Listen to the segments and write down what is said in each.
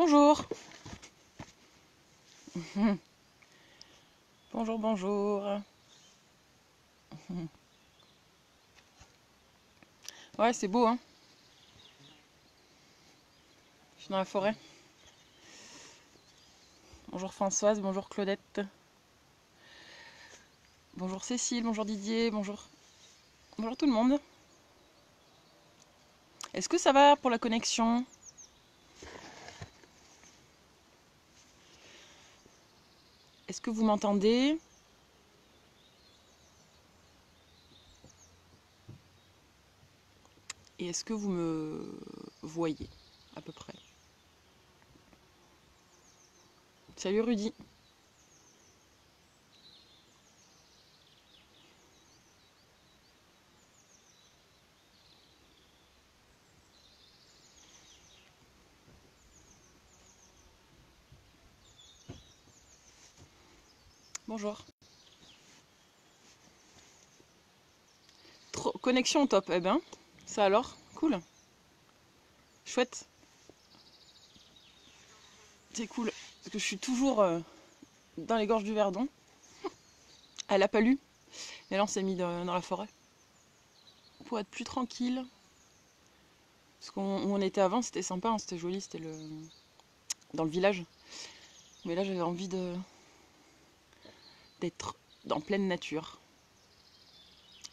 Bonjour. Bonjour, bonjour. Ouais, c'est beau, hein. Je suis dans la forêt. Bonjour Françoise, bonjour Claudette. Bonjour Cécile, bonjour Didier, bonjour. Bonjour tout le monde. Est-ce que ça va pour la connexion? Est-ce que vous m'entendez? Et est-ce que vous me voyez à peu près? Salut Rudy. Bonjour. Connexion au top, eh ben, ça alors? Cool. Chouette. C'est cool. Parce que je suis toujours dans les gorges du Verdon. Elle a pas lu. Et là on s'est mis dans la forêt. Pour être plus tranquille. Parce où on était avant, c'était sympa, hein, c'était joli, c'était dans le village. Mais là, j'avais envie d'être en pleine nature.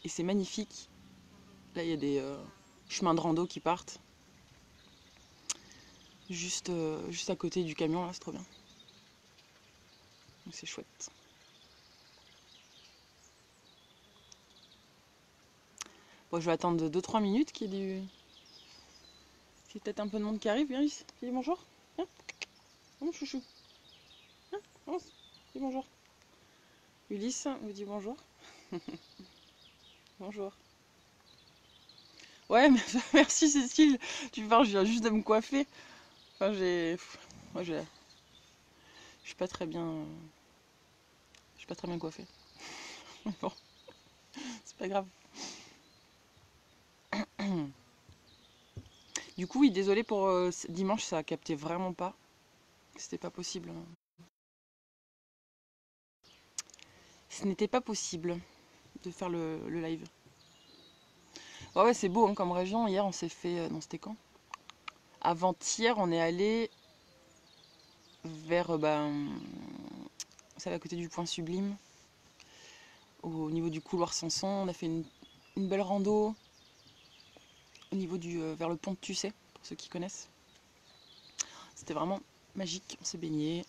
Et c'est magnifique. Là, il y a des chemins de rando qui partent. Juste à côté du camion, là, c'est trop bien. Donc c'est chouette. Bon, je vais attendre 2-3 minutes qu'il y ait peut-être un peu de monde qui arrive. Viens, Lys, dis bonjour. Viens. Oh, mon chouchou. Viens, avance. Dis bonjour. Ulysse vous dit bonjour. Bonjour. Ouais, merci Cécile. Tu parles, je viens juste de me coiffer. Enfin, moi, je suis pas très bien. Je suis pas très bien coiffée. Mais bon, c'est pas grave. Du coup, oui, désolé pour dimanche, ça a capté vraiment pas. C'était pas possible. Ce n'était pas possible de faire le live. Ouais, c'est beau hein, comme région. Hier, on s'est fait. Non, c'était quand? Avant-hier, on est allé vers. Ça va à côté du Point Sublime. Au niveau du couloir Sanson. On a fait une belle rando. Au niveau vers le pont de Tussé, pour ceux qui connaissent. C'était vraiment magique. On s'est baigné.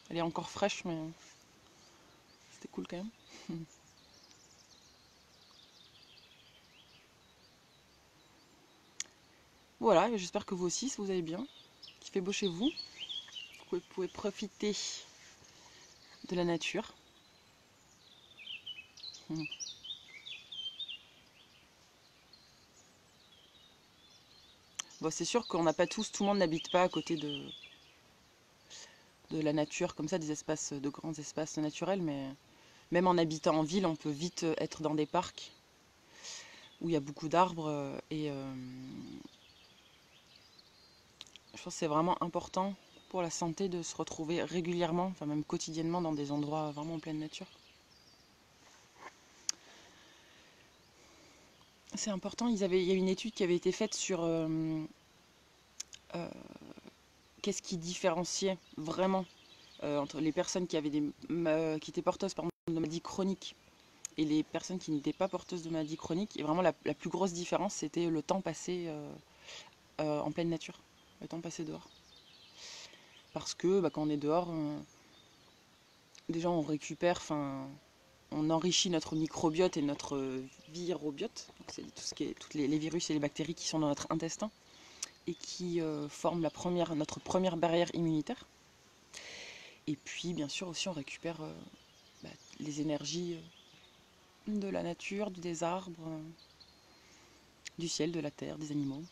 Elle est encore fraîche, mais c'était cool quand même. Voilà, j'espère que vous aussi, si vous allez bien, qu'il fait beau chez vous. Vous pouvez profiter de la nature. Bon, c'est sûr qu'on n'a pas tous, tout le monde n'habite pas à côté de la nature, comme ça, des espaces, de grands espaces naturels, mais même en habitant en ville, on peut vite être dans des parcs où il y a beaucoup d'arbres et je pense que c'est vraiment important pour la santé de se retrouver régulièrement, enfin même quotidiennement dans des endroits vraiment en pleine nature. C'est important, il y a une étude qui avait été faite sur qu'est-ce qui différenciait vraiment entre les personnes qui avaient qui étaient porteuses par exemple, de maladies chroniques et les personnes qui n'étaient pas porteuses de maladies chroniques. Et vraiment la plus grosse différence, c'était le temps passé en pleine nature, le temps passé dehors. Parce que quand on est dehors, déjà on récupère, on enrichit notre microbiote et notre virobiote. C'est tout ce qui est tous les virus et les bactéries qui sont dans notre intestin et qui forment notre première barrière immunitaire. Et puis bien sûr aussi on récupère les énergies de la nature, des arbres, du ciel, de la terre, des animaux.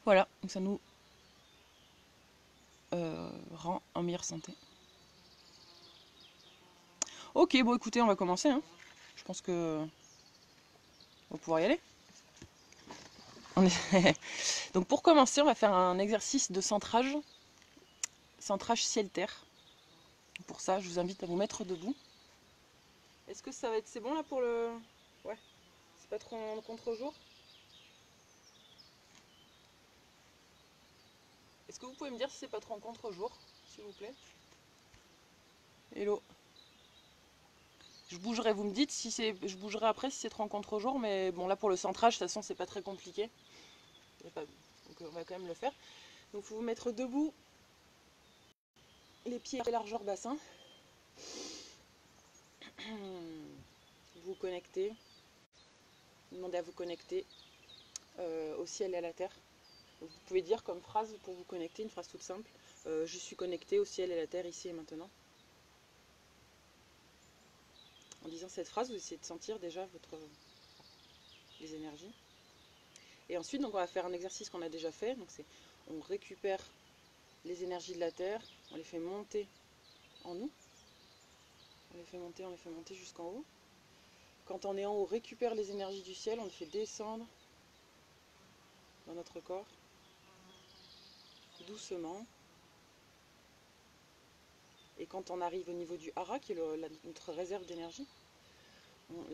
Voilà, donc ça nous rend en meilleure santé. Ok, bon écoutez, on va commencer. Hein. Je pense que on va pouvoir y aller. Donc pour commencer, on va faire un exercice de centrage. centrage ciel-terre. Pour ça, je vous invite à vous mettre debout. Est-ce que ça va être... C'est bon là pour le... Ouais, c'est pas trop en contre-jour? Est-ce que vous pouvez me dire si c'est pas trop en contre-jour, s'il vous plaît? Hello. Je bougerai, vous me dites si c'est... Je bougerai après si c'est trop en contre-jour, mais bon là pour le centrage, de toute façon c'est pas très compliqué. Donc on va quand même le faire. Donc il faut vous mettre debout, les pieds à largeur bassin. Vous connectez, vous demandez à vous connecter au ciel et à la terre. Donc, vous pouvez dire comme phrase pour vous connecter, une phrase toute simple, je suis connecté au ciel et à la terre ici et maintenant. En disant cette phrase, vous essayez de sentir déjà les énergies. Et ensuite, donc, on va faire un exercice qu'on a déjà fait. Donc on récupère les énergies de la terre, on les fait monter en nous. On les fait monter jusqu'en haut. Quand on est en haut, on récupère les énergies du ciel, on les fait descendre dans notre corps, doucement. Et quand on arrive au niveau du hara, qui est notre réserve d'énergie, on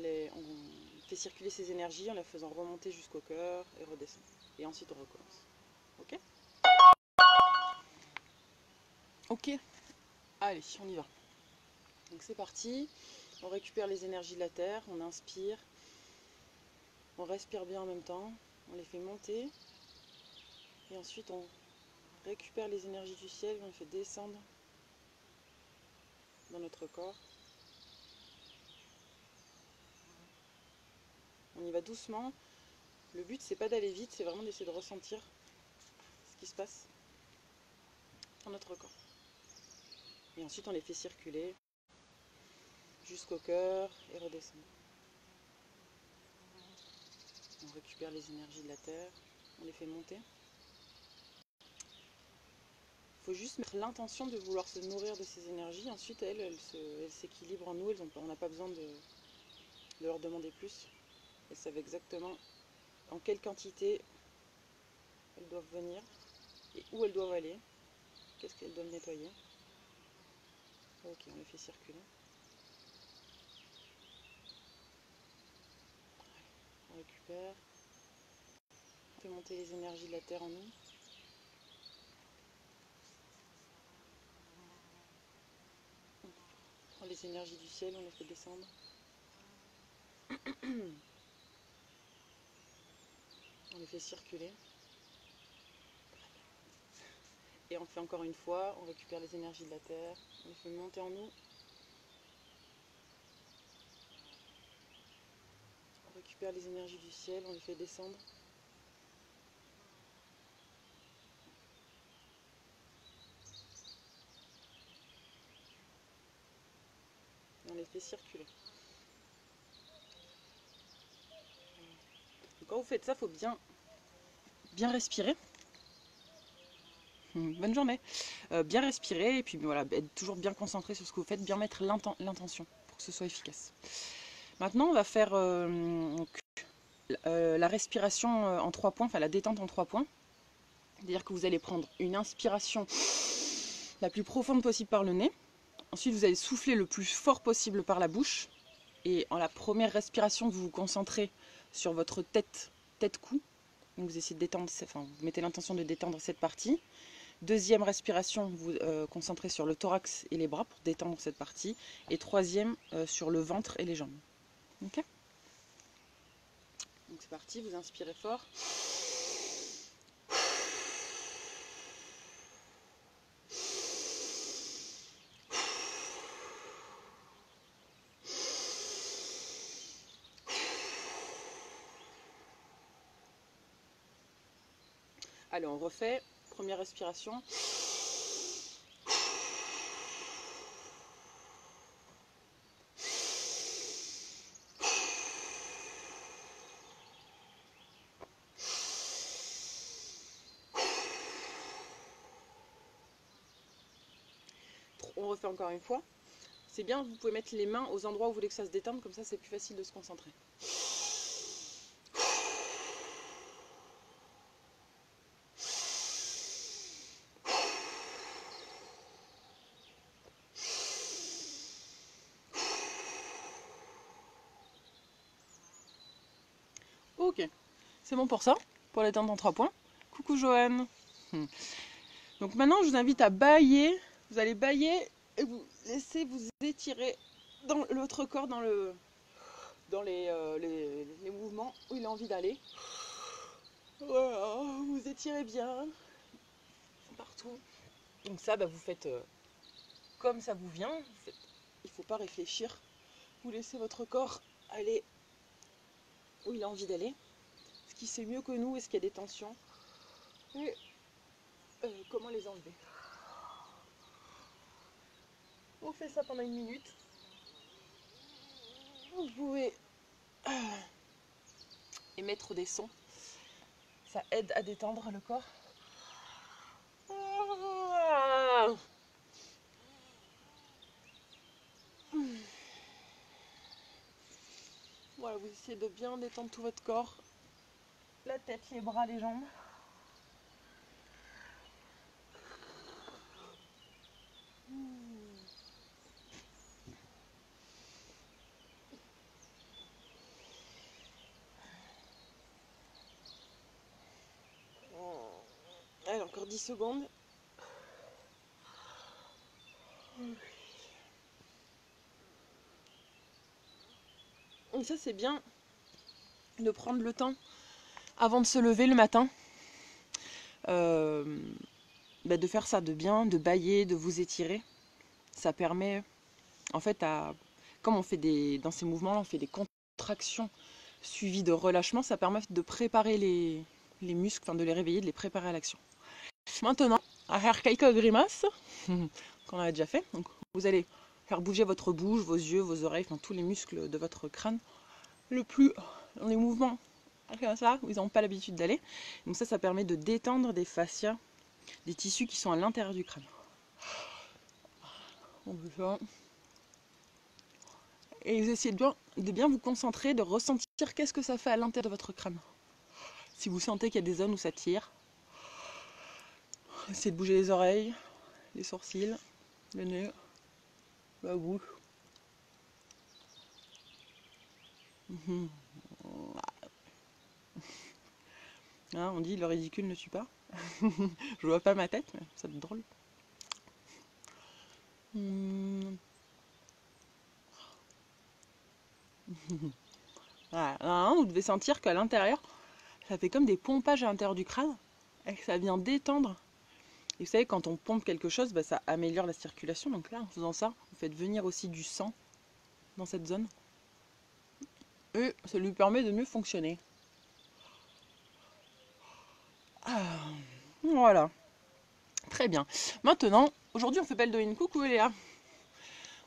fait circuler ces énergies en la faisant remonter jusqu'au cœur et redescendre. Et ensuite on recommence. Ok? Ok. Allez, on y va. Donc c'est parti. On récupère les énergies de la terre, on inspire, on respire bien en même temps, on les fait monter. Et ensuite on récupère les énergies du ciel, on les fait descendre dans notre corps. On y va doucement. Le but c'est pas d'aller vite, c'est vraiment d'essayer de ressentir ce qui se passe dans notre corps. Et ensuite on les fait circuler jusqu'au cœur et redescendre. On récupère les énergies de la terre, on les fait monter. Il faut juste mettre l'intention de vouloir se nourrir de ces énergies. Ensuite elles s'équilibrent en nous, on n'a pas besoin de leur demander plus. Elles savent exactement en quelle quantité elles doivent venir et où elles doivent aller, qu'est-ce qu'elles doivent nettoyer. Ok, on les fait circuler. On récupère. On fait monter les énergies de la terre en nous. On prend les énergies du ciel, on les fait descendre. On les fait circuler. Et on fait encore une fois, on récupère les énergies de la terre, on les fait monter en nous. On récupère les énergies du ciel, on les fait descendre. Et on les fait circuler. Donc quand vous faites ça, il faut bien respirer. Bonne journée. Bien respirer et puis voilà, être toujours bien concentré sur ce que vous faites, bien mettre l'intention pour que ce soit efficace. Maintenant, on va faire la respiration en 3 points, enfin la détente en 3 points. C'est-à-dire que vous allez prendre une inspiration la plus profonde possible par le nez. Ensuite, vous allez souffler le plus fort possible par la bouche. Et en la première respiration, vous vous concentrez sur votre tête-cou. Donc vous essayez de détendre, vous mettez l'intention de détendre cette partie. Deuxième respiration, vous concentrez sur le thorax et les bras pour détendre cette partie. Et troisième, sur le ventre et les jambes. Ok ? Donc c'est parti, vous inspirez fort. Allez, on refait. Première respiration. On refait encore une fois. C'est bien, vous pouvez mettre les mains aux endroits où vous voulez que ça se détende, comme ça c'est plus facile de se concentrer. Ok, c'est bon pour ça, pour la détente en 3 points. Coucou Joanne. Donc maintenant, je vous invite à bâiller. Vous allez bâiller et vous laissez vous étirer dans l'autre corps, dans les mouvements où il a envie d'aller. Voilà, vous étirez bien partout. Donc ça, vous faites comme ça vous vient. Il ne faut pas réfléchir. Vous laissez votre corps aller où il a envie d'aller. Ce qui sait mieux que nous, est-ce qu'il y a des tensions et comment les enlever. On fait ça pendant 1 minute. Vous pouvez émettre des sons. Ça aide à détendre le corps. Voilà, vous essayez de bien détendre tout votre corps. La tête, les bras, les jambes. Allez, encore 10 secondes. Et ça, c'est bien de prendre le temps avant de se lever le matin. De faire ça, de bâiller, de vous étirer. Ça permet, en fait, comme on fait dans ces mouvements-là, on fait des contractions suivies de relâchement, ça permet de préparer les muscles, enfin de les réveiller, de les préparer à l'action. Maintenant, à faire quelques grimaces qu'on a déjà fait. Donc, vous allez faire bouger votre bouche, vos yeux, vos oreilles, enfin tous les muscles de votre crâne. Le plus dans les mouvements comme ça, où ils n'ont pas l'habitude d'aller. Donc ça permet de détendre des fascias, des tissus qui sont à l'intérieur du crâne. On fait ça. Et vous essayez de bien vous concentrer, de ressentir qu'est-ce que ça fait à l'intérieur de votre crâne. Si vous sentez qu'il y a des zones où ça tire, essayez de bouger les oreilles, les sourcils, le nez, la bouche. Hein, on dit le ridicule ne tue pas. Je vois pas ma tête, mais ça doit être drôle. Voilà. Vous devez sentir qu'à l'intérieur, ça fait comme des pompages à l'intérieur du crâne et que ça vient détendre. Et vous savez, quand on pompe quelque chose, ça améliore la circulation. Donc là, en faisant ça, vous faites venir aussi du sang dans cette zone. Et ça lui permet de mieux fonctionner. Voilà. Très bien. Maintenant, aujourd'hui, on fait belle doing. Coucou Léa.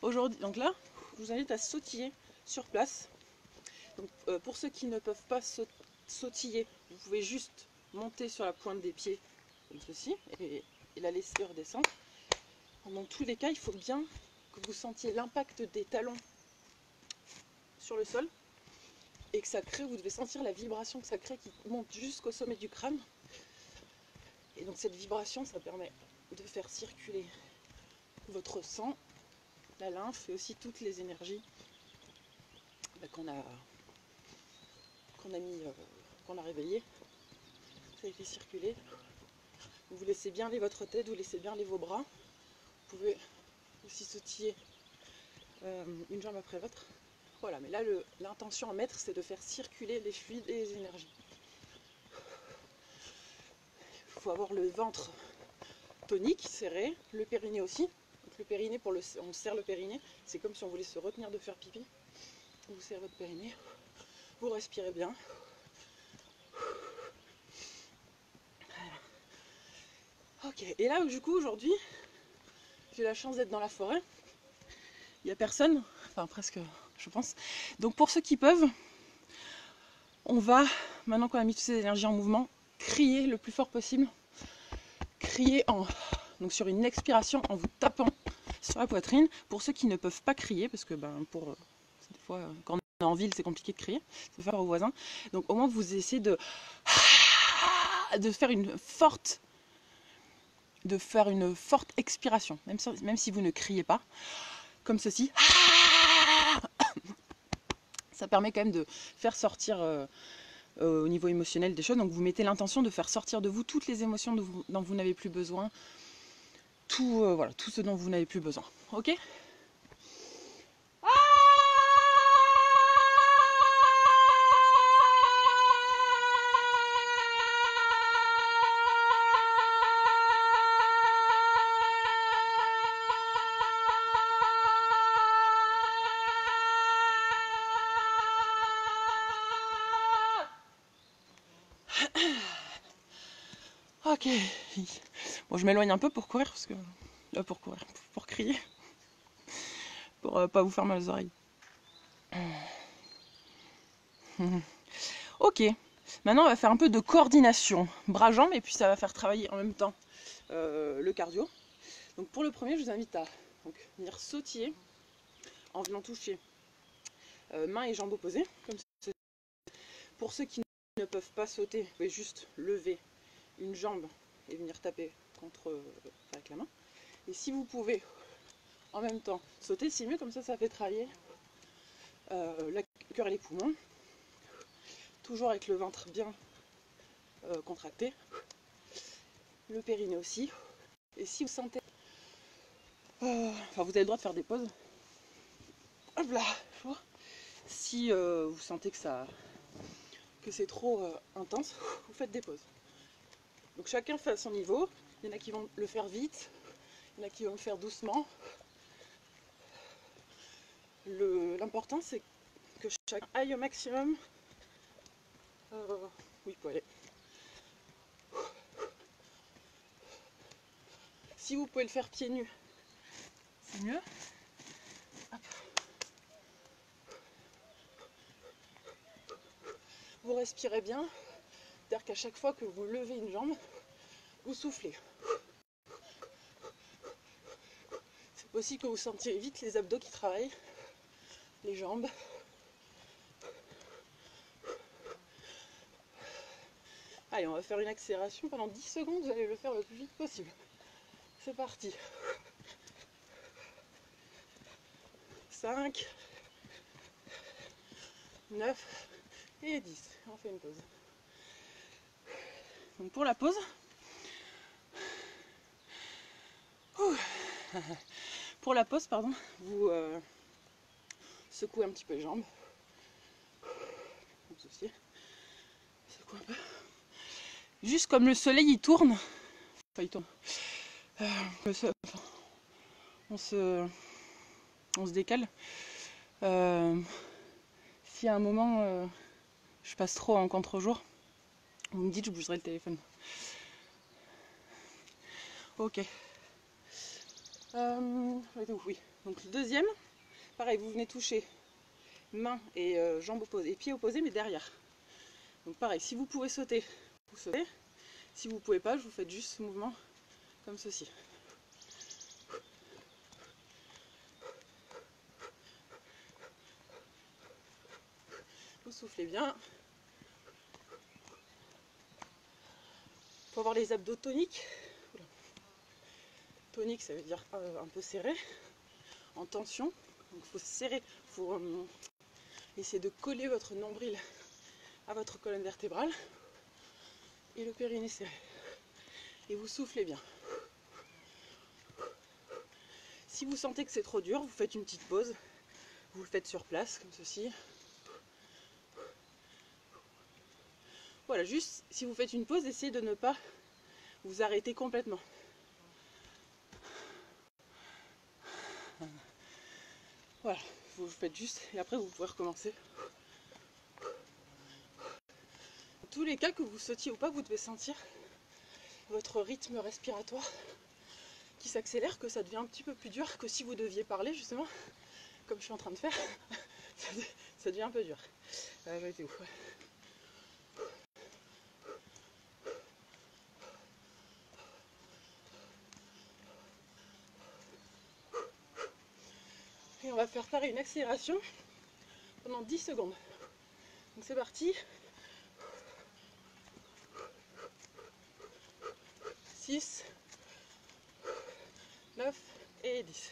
Aujourd'hui, donc là, je vous invite à sautiller sur place. Donc, pour ceux qui ne peuvent pas sautiller, vous pouvez juste monter sur la pointe des pieds, comme ceci, et la laisser redescendre. Dans tous les cas, il faut bien que vous sentiez l'impact des talons sur le sol et que ça crée, vous devez sentir la vibration que ça crée qui monte jusqu'au sommet du crâne. Et donc cette vibration, ça permet de faire circuler votre sang, la lymphe et aussi toutes les énergies qu'on a réveillées. Ça a été circulé. Vous laissez bien aller votre tête, vous laissez bien aller vos bras. Vous pouvez aussi sautiller une jambe après l'autre. Voilà, mais là l'intention à mettre, c'est de faire circuler les fluides et les énergies. Il faut avoir le ventre tonique, serré, le périnée aussi. Donc le périnée, on serre le périnée, c'est comme si on voulait se retenir de faire pipi. Vous serrez votre périnée, vous respirez bien. Ok, et là du coup aujourd'hui, j'ai la chance d'être dans la forêt. Il n'y a personne, enfin presque je pense. Donc pour ceux qui peuvent, on va, maintenant qu'on a mis toutes ces énergies en mouvement, crier le plus fort possible. Crier donc sur une expiration en vous tapant sur la poitrine. Pour ceux qui ne peuvent pas crier, parce que des fois quand on est en ville c'est compliqué de crier, c'est faire aux voisins. Donc au moins vous essayez de faire une forte expiration, même si vous ne criez pas, comme ceci. Ça permet quand même de faire sortir au niveau émotionnel des choses. Donc vous mettez l'intention de faire sortir de vous toutes les émotions dont vous n'avez plus besoin, tout, voilà, tout ce dont vous n'avez plus besoin. Ok ? Ok. Bon, je m'éloigne un peu pour courir parce que pour crier, pour pas vous faire mal aux oreilles. Ok. Maintenant, on va faire un peu de coordination, bras-jambes, et puis ça va faire travailler en même temps le cardio. Donc pour le premier, je vous invite à venir sautiller en venant toucher mains et jambes opposées. Comme ça. Pour ceux qui ne peuvent pas sauter, vous pouvez juste lever une jambe et venir taper contre avec la main. Et si vous pouvez en même temps sauter, c'est mieux, comme ça fait travailler le cœur et les poumons. Toujours avec le ventre bien contracté, le périnée aussi. Et si vous sentez, enfin vous avez le droit de faire des pauses. Hop là. Si vous sentez que c'est trop intense, vous faites des pauses. Donc chacun fait à son niveau. Il y en a qui vont le faire vite, il y en a qui vont le faire doucement. L'important c'est que chacun aille au maximum où il peut aller. Si vous pouvez le faire pieds nus, c'est mieux. Hop. Vous respirez bien, c'est-à-dire qu'à chaque fois que vous levez une jambe, vous soufflez. C'est possible que vous sentiez vite les abdos qui travaillent, les jambes. Allez, on va faire une accélération pendant 10 secondes, vous allez le faire le plus vite possible. C'est parti. 5, 9 et 10. On fait une pause. Donc pour la pause, vous secouez un petit peu les jambes. Comme ceci. Secouez un peu. Juste comme le soleil il tourne. Enfin il tourne. On se décale. Si à un moment je passe trop en contre-jour, vous me dites, je bougerai le téléphone. Ok. Oui. Donc le deuxième, pareil, vous venez toucher mains et jambes opposées, et pieds opposés, mais derrière. Donc pareil, si vous pouvez sauter, vous sautez. Si vous pouvez pas, vous faites juste ce mouvement comme ceci. Vous soufflez bien. Il faut avoir les abdos toniques. Tonique, ça veut dire un peu serré, en tension. Donc il faut serrer, il faut essayer de coller votre nombril à votre colonne vertébrale et le périnée serré. Et vous soufflez bien. Si vous sentez que c'est trop dur, vous faites une petite pause. Vous le faites sur place, comme ceci. Voilà, juste si vous faites une pause, essayez de ne pas vous arrêter complètement. Voilà, vous faites juste et après vous pouvez recommencer. Dans tous les cas, que vous sautiez ou pas, vous devez sentir votre rythme respiratoire qui s'accélère, que ça devient un petit peu plus dur que si vous deviez parler justement, comme je suis en train de faire. Ça devient un peu dur. J'étais ouf. Ouais. Et on va faire pareil une accélération pendant 10 secondes. Donc c'est parti. 6, 9 et 10.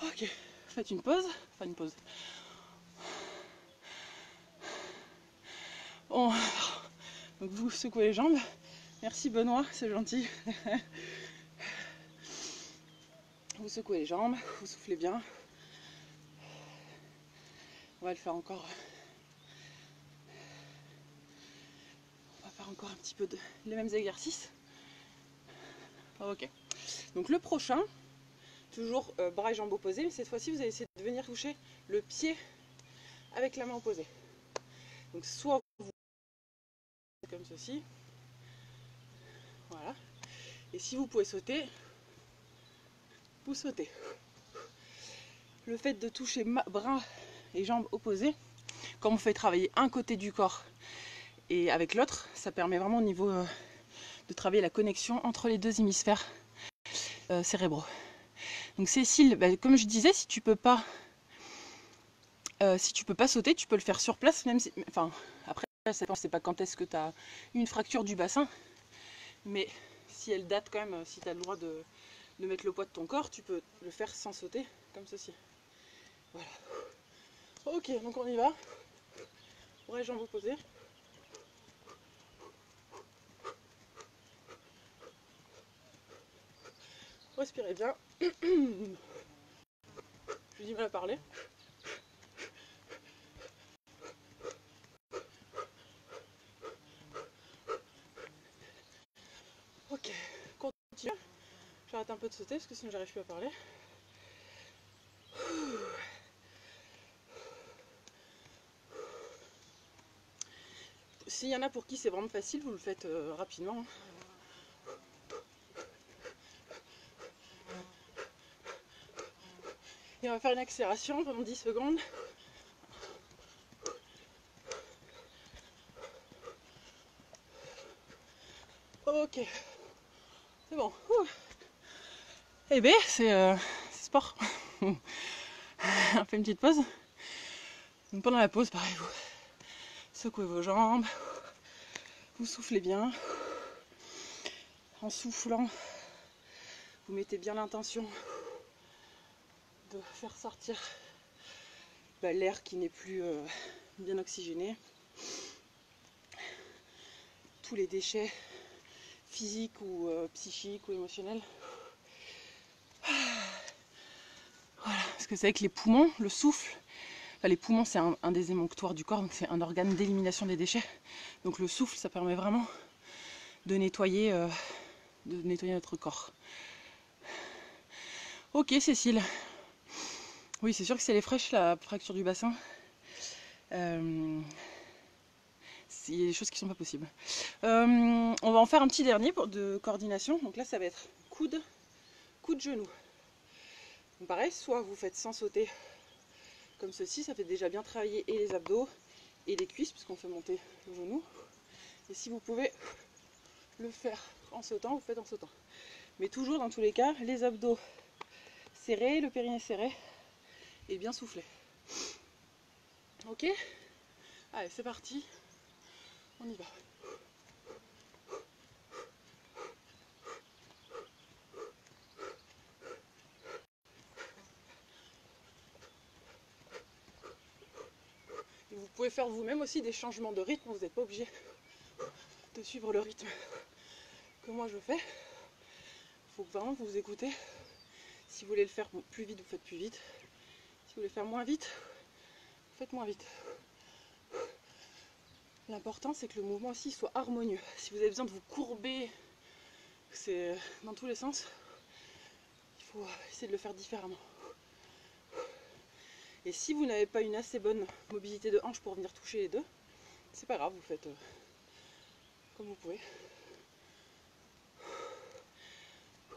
Ok, faites une pause. Enfin une pause. On... Donc vous secouez les jambes. Merci Benoît, c'est gentil. Vous secouez les jambes, vous soufflez bien. On va le faire encore. On va faire encore un petit peu les mêmes exercices. Ok. Donc le prochain, toujours bras et jambes opposés, mais cette fois-ci vous allez essayer de venir toucher le pied avec la main opposée. Donc soit vous comme ceci, voilà. Et si vous pouvez sauter, vous sautez. Le fait de toucher bras et jambes opposés, comme on fait travailler un côté du corps et avec l'autre, ça permet vraiment au niveau de travailler la connexion entre les deux hémisphères cérébraux. Donc Cécile, bah, comme je disais, si tu peux pas sauter, tu peux le faire sur place, même si, enfin, après, ça ne sais pas quand est-ce que tu as une fracture du bassin, mais si elle date quand même, si tu as le droit de mettre le poids de ton corps, tu peux le faire sans sauter, comme ceci. Voilà. Ok, donc on y va. Bras et jambes opposées. Respirez bien. J'ai du mal à parler. Ok, continue. J'arrête un peu de sauter parce que sinon j'arrive plus à parler. S'il y en a pour qui c'est vraiment facile, vous le faites rapidement. Et on va faire une accélération pendant 10 secondes. Ok, c'est bon. Eh bien, c'est sport. On fait une petite pause. Donc pendant la pause, pareil, vous secouez vos jambes, vous soufflez bien. En soufflant, vous mettez bien l'intention de faire sortir l'air qui n'est plus bien oxygéné, tous les déchets physiques ou psychiques ou émotionnels. Voilà, parce que c'est avec les poumons, le souffle, enfin, les poumons c'est un des émonctoires du corps, donc c'est un organe d'élimination des déchets. Donc le souffle, ça permet vraiment de nettoyer notre corps. Ok Cécile. Oui, c'est sûr que c'est les fraîches, la fracture du bassin. Il y a des choses qui ne sont pas possibles. On va en faire un petit dernier de coordination. Donc là, ça va être coude genou. Donc pareil, soit vous faites sans sauter comme ceci, ça fait déjà bien travailler et les abdos et les cuisses puisqu'on fait monter le genou. Et si vous pouvez le faire en sautant, vous faites en sautant. Mais toujours dans tous les cas, les abdos serrés, le périnée serré et bien soufflé. Ok? Allez, c'est parti. On y va. Et vous pouvez faire vous-même aussi des changements de rythme, vous n'êtes pas obligé de suivre le rythme que moi je fais. Il faut que vraiment vous écoutez. Si vous voulez le faire plus vite, vous faites plus vite. Si vous voulez faire moins vite, vous faites moins vite. L'important c'est que le mouvement aussi soit harmonieux. Si vous avez besoin de vous courber, c'est dans tous les sens, il faut essayer de le faire différemment. Et si vous n'avez pas une assez bonne mobilité de hanche pour venir toucher les deux, c'est pas grave, vous faites comme vous pouvez.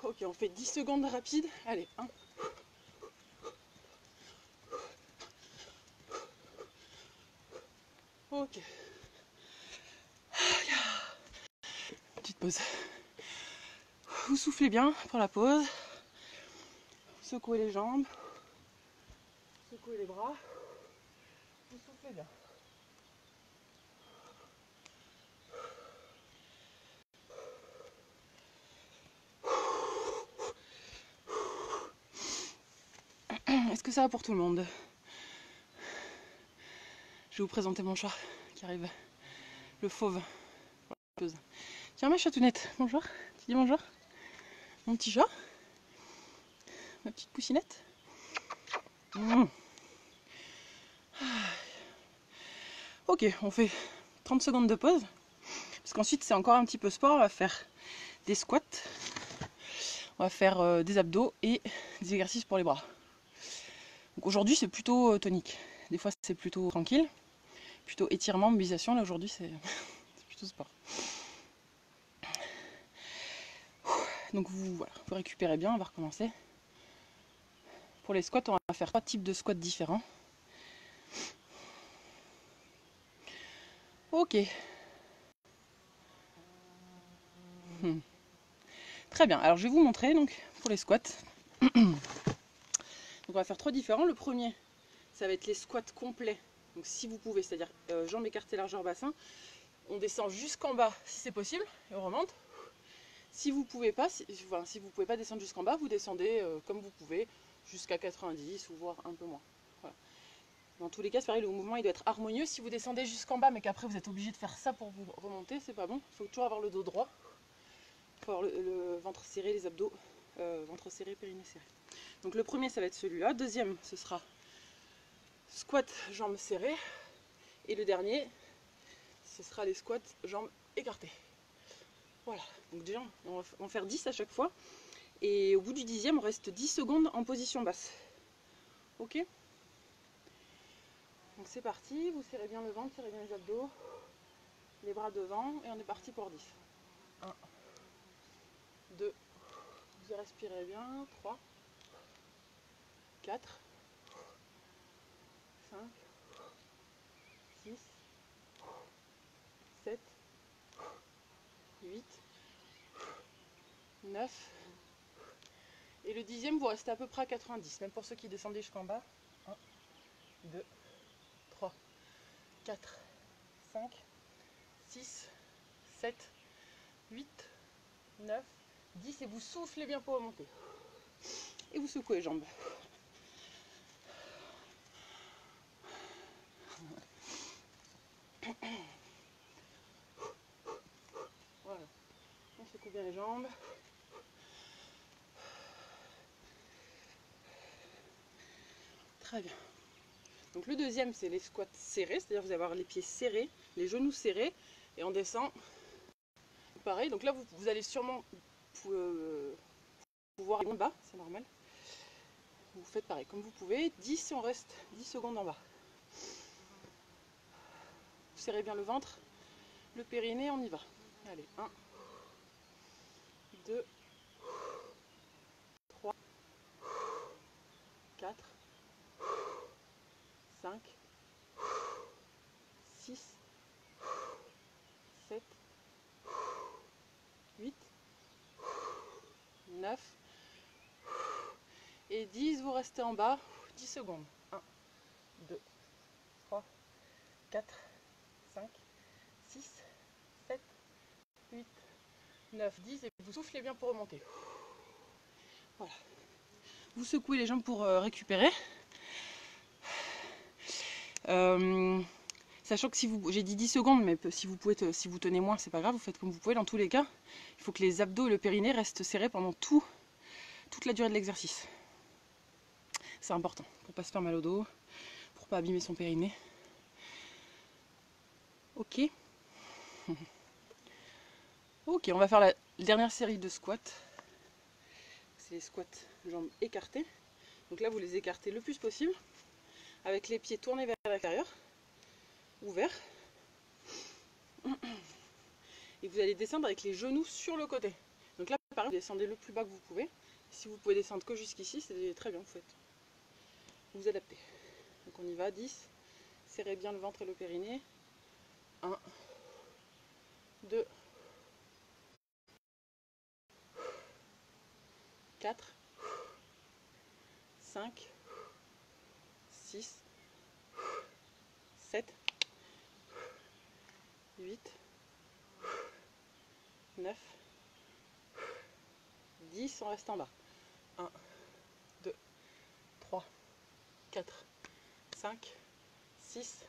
Ok, on fait 10 secondes rapides. Allez, 1. Ok. Petite pause. Vous soufflez bien pour la pause. Secouez les jambes. Secouez les bras. Vous soufflez bien. Est-ce que ça va pour tout le monde? Je vais vous présenter mon chat qui arrive le fauve. Tiens ma chatounette, bonjour. Tu dis bonjour? Mon petit chat? Ma petite poussinette? Ok, on fait 30 secondes de pause. Parce qu'ensuite c'est encore un petit peu sport, on va faire des squats. On va faire des abdos et des exercices pour les bras. Donc aujourd'hui c'est plutôt tonique. Des fois c'est plutôt tranquille. Plutôt étirement, mobilisation. Là aujourd'hui c'est plutôt sport. Donc voilà, vous récupérez bien, on va recommencer. Pour les squats, on va faire 3 types de squats différents. Ok. Très bien, alors je vais vous montrer donc pour les squats. Donc on va faire 3 différents. Le premier, ça va être les squats complets. Donc si vous pouvez, c'est-à-dire jambes écartées, largeur bassin. On descend jusqu'en bas si c'est possible et on remonte. Si vous pouvez pas, si vous pouvez pas descendre jusqu'en bas, vous descendez comme vous pouvez jusqu'à 90 ou voire un peu moins. Voilà. Dans tous les cas, c'est pareil, le mouvement il doit être harmonieux. Si vous descendez jusqu'en bas mais qu'après vous êtes obligé de faire ça pour vous remonter, c'est pas bon. Il faut toujours avoir le dos droit. Il faut avoir le ventre serré, les abdos, ventre serré, périnée serré. Donc le premier ça va être celui-là. Deuxième ce sera squat jambes serrées. Et le dernier ce sera les squats jambes écartées. Voilà, donc déjà on va en faire 10 à chaque fois. Et au bout du 10e, on reste 10 secondes en position basse. Ok? Donc c'est parti, vous serrez bien le ventre, serrez bien les abdos, les bras devant, et on est parti pour 10. 1, 2, vous respirez bien, 3, 4, 5, 6, 7, 8, 9. Et le 10e, vous restez à peu près à 90, même pour ceux qui descendaient jusqu'en bas. 1, 2, 3, 4, 5, 6, 7, 8, 9, 10. Et vous soufflez bien pour remonter. Et vous secouez les jambes. Voilà. On secoue bien les jambes. Très bien. Donc le deuxième, c'est les squats serrés, c'est-à-dire vous allez avoir les pieds serrés, les genoux serrés, et on descend. Pareil, donc là vous allez sûrement pouvoir aller en bas, c'est normal. Vous faites pareil, comme vous pouvez. 10 et on reste 10 secondes en bas. Vous serrez bien le ventre, le périnée, on y va. Allez, 1, 2, 3, 4, 5, 6, 7, 8, 9 et 10, vous restez en bas, 10 secondes. 1, 2, 3, 4, 5, 6, 7, 8, 9, 10 et vous soufflez bien pour remonter. Voilà. Vous secouez les jambes pour récupérer. Sachant que si vous, j'ai dit 10 secondes, mais si vous tenez moins, c'est pas grave, vous faites comme vous pouvez. Dans tous les cas, il faut que les abdos et le périnée restent serrés pendant toute la durée de l'exercice. C'est important pour pas se faire mal au dos, pour pas abîmer son périnée. Ok. Ok, on va faire la dernière série de squats. C'est les squats jambes écartées. Donc là, vous les écartez le plus possible, avec les pieds tournés vers l'extérieur, ouverts. Et vous allez descendre avec les genoux sur le côté. Donc là, pareil, vous descendez le plus bas que vous pouvez. Si vous pouvez descendre que jusqu'ici, c'est très bien, vous faites. Vous adaptez. Donc on y va, 10. Serrez bien le ventre et le périnée. 1, 2, 4, 5, 6, 7, 8, 9, 10, on reste en bas. 1, 2, 3, 4, 5, 6,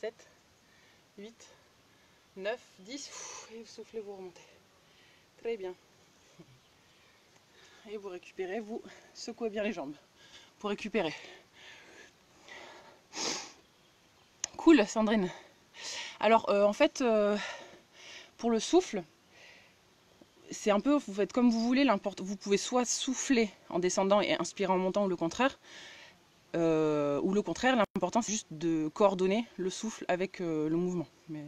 7, 8, 9, 10, et vous soufflez, vous remontez. Très bien. Et vous récupérez, vous secouez bien les jambes pour récupérer. Cool, Sandrine. Alors, en fait, pour le souffle, c'est un peu, vous faites comme vous voulez, vous pouvez soit souffler en descendant et inspirer en montant ou le contraire, l'important c'est juste de coordonner le souffle avec le mouvement. Mais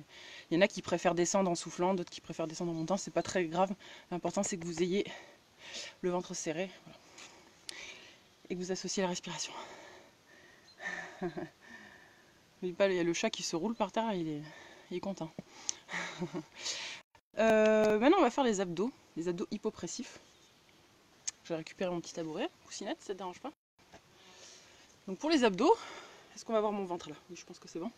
il y en a qui préfèrent descendre en soufflant, d'autres qui préfèrent descendre en montant, c'est pas très grave. L'important c'est que vous ayez le ventre serré, voilà, et que vous associez la respiration. Il y a le chat qui se roule par terre, il est content. Maintenant on va faire les abdos hypopressifs. Je vais récupérer mon petit tabouret, coussinette, ça ne dérange pas. Donc pour les abdos, est-ce qu'on va voir mon ventre là? Oui, je pense que c'est bon.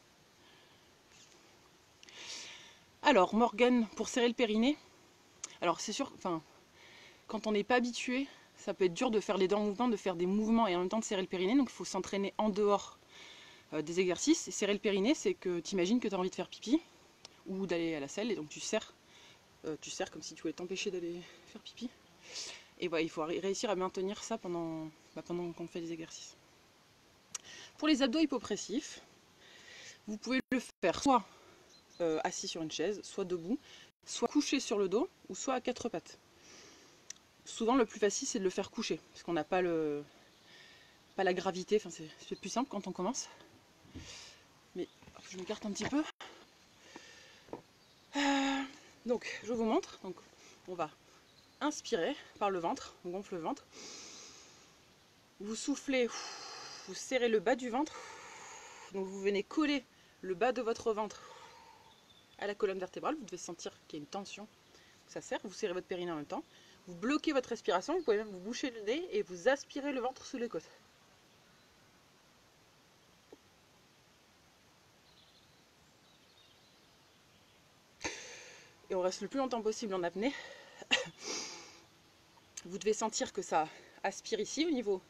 Alors Morgane, pour serrer le périnée, alors c'est sûr, enfin, quand on n'est pas habitué, ça peut être dur de faire les deux en mouvement, de faire des mouvements et en même temps de serrer le périnée, donc il faut s'entraîner en dehors des exercices. Et serrer le périnée, c'est que tu imagines que tu as envie de faire pipi ou d'aller à la selle, et donc tu serres comme si tu voulais t'empêcher d'aller faire pipi. Et voilà, il faut réussir à maintenir ça pendant qu'on fait les exercices. Pour les abdos hypopressifs, vous pouvez le faire soit assis sur une chaise, soit debout, soit couché sur le dos, ou soit à quatre pattes. Souvent le plus facile c'est de le faire coucher, parce qu'on n'a pas la gravité, enfin, c'est plus simple quand on commence. Mais je m'écarte un petit peu. Donc je vous montre, donc, on va inspirer par le ventre, on gonfle le ventre. Vous soufflez, vous serrez le bas du ventre, donc vous venez coller le bas de votre ventre à la colonne vertébrale, vous devez sentir qu'il y a une tension, ça serre, vous serrez votre périnée en même temps, vous bloquez votre respiration, vous pouvez même vous boucher le nez et vous aspirez le ventre sous les côtes. Et on reste le plus longtemps possible en apnée. Vous devez sentir que ça aspire ici au niveau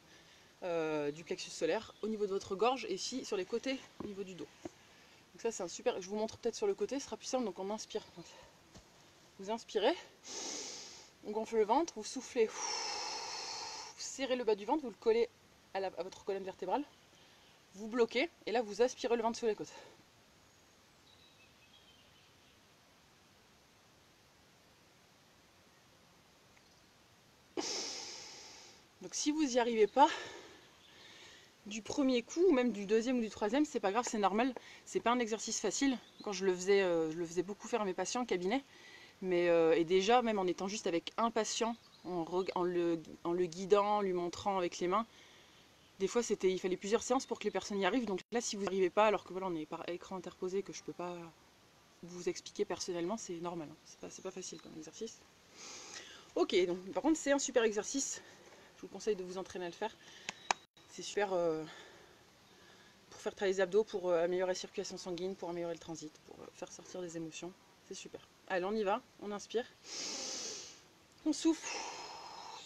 du plexus solaire, au niveau de votre gorge et ici sur les côtés au niveau du dos. Donc ça c'est un super, je vous montre peut-être sur le côté, ce sera plus simple, donc on inspire. Vous inspirez, on gonfle le ventre, vous soufflez, vous serrez le bas du ventre, vous le collez à votre colonne vertébrale, vous bloquez et là vous aspirez le ventre sur les côtes. Donc si vous n'y arrivez pas, du premier coup, ou même du deuxième ou du troisième, c'est pas grave, c'est normal. C'est pas un exercice facile. Quand je le faisais beaucoup faire à mes patients en cabinet. Mais et déjà, même en étant juste avec un patient, en le guidant, en lui montrant avec les mains, des fois il fallait plusieurs séances pour que les personnes y arrivent. Donc là, si vous n'y arrivez pas, alors que voilà, on est par écran interposé, que je peux pas vous expliquer personnellement, c'est normal. Hein. C'est pas facile comme exercice. Ok, donc par contre, c'est un super exercice. Je vous conseille de vous entraîner à le faire. C'est super pour faire travailler les abdos, pour améliorer la circulation sanguine, pour améliorer le transit, pour faire sortir des émotions. C'est super. Allez, on y va. On inspire. On souffle.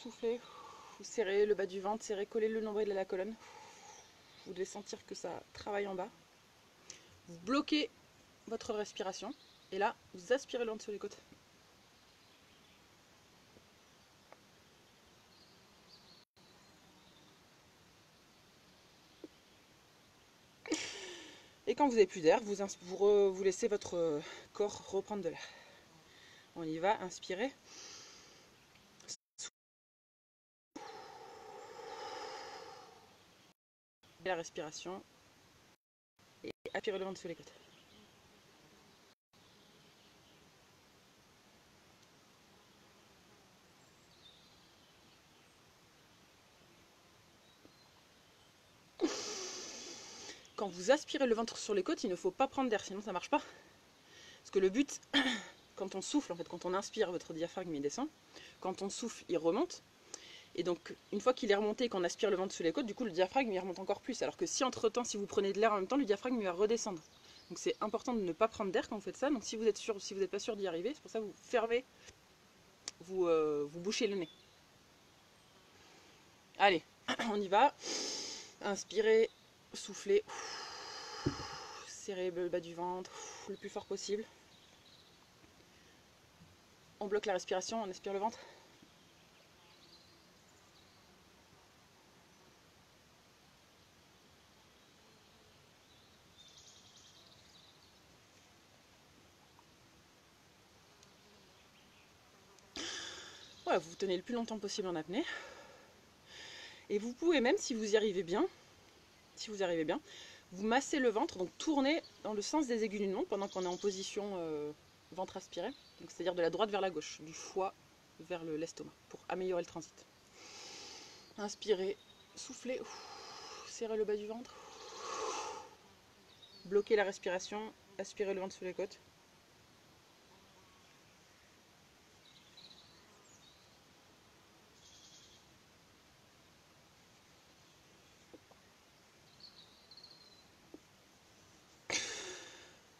Soufflez. Vous serrez le bas du ventre, serrez, collez le nombril à la colonne. Vous devez sentir que ça travaille en bas. Vous bloquez votre respiration. Et là, vous aspirez le ventre sur les côtes. Et quand vous n'avez plus d'air, vous laissez votre corps reprendre de l'air. On y va, inspirez. La respiration. Et aspirez le ventre sur les côtes. Quand vous aspirez le ventre sur les côtes, il ne faut pas prendre d'air, sinon ça ne marche pas. Parce que le but, quand on souffle, en fait, quand on inspire, votre diaphragme il descend. Quand on souffle, il remonte. Et donc, une fois qu'il est remonté et qu'on aspire le ventre sur les côtes, du coup, le diaphragme il remonte encore plus. Alors que si entre-temps, si vous prenez de l'air en même temps, le diaphragme il va redescendre. Donc c'est important de ne pas prendre d'air quand vous faites ça. Donc si vous n'êtes pas sûr d'y arriver, c'est pour ça que vous fermez, vous bouchez le nez. Allez, on y va. Inspirez, soufflez. Serrez le bas du ventre le plus fort possible. On bloque la respiration, on aspire le ventre. Voilà, vous tenez le plus longtemps possible en apnée. Et vous pouvez même, si vous y arrivez bien, vous massez le ventre, donc tournez dans le sens des aiguilles d'une montre pendant qu'on est en position ventre aspiré. C'est-à-dire de la droite vers la gauche, du foie vers l'estomac, pour améliorer le transit. Inspirez, soufflez, serrez le bas du ventre. Bloquez la respiration, aspirez le ventre sous les côtes.